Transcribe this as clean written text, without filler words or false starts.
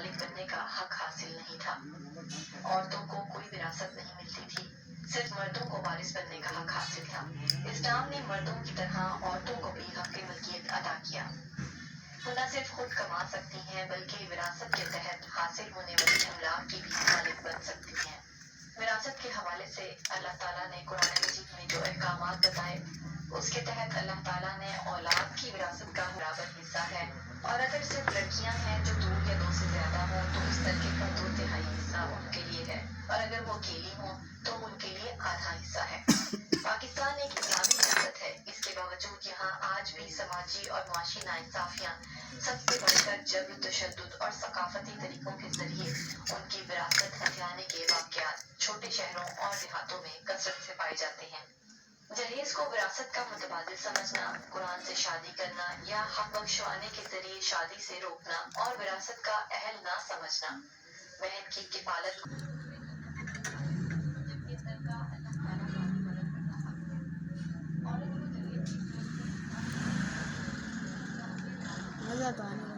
मालिक बनने का हक हासिल नहीं था। औरतों को कोई विरासत नहीं मिलती थी, सिर्फ मर्दों को वारिस बनने का हक हासिल था। इस्लाम ने मर्दों की तरह औरतों को भी हक मिल्कियत अता किया। वो न सिर्फ खुद कमा सकती हैं बल्कि विरासत के तहत हासिल होने वाली अमलाक की भी मालिक बन सकती हैं। विरासत के हवाले से अल्लाह ताला ने कुरान मजीद में जो अहकामात बताए उसके तहत अल्लाह ताला ने औलाद की विरासत का बराबर हिस्सा है, और अगर सिर्फ लड़कियां हैं जो 2 या 2 से ज्यादा हों तो इस तरके का 2/3 हिस्सा उनके लिए है, और अगर वो अकेली हों तो उनके लिए आधा हिस्सा है। पाकिस्तान एक इस्लामी रियासत है, इसके बावजूद यहाँ आज भी समाजी और मुआशी नाइंसाफियाँ सबसे बढ़कर जबर, तशद्दुद और सकाफती तरीकों के जरिए उनकी विरासत हथियाने के वाक़यात छोटे शहरों और देहातों में कसरत से पाए जाते हैं। जहेज को विरासत का मुतबादिल समझना, कुरान से शादी करना या हक बख्शवाने के जरिए शादी से रोकना और विरासत का अहल ना समझना, बहन की किफालत मज़ा तो आने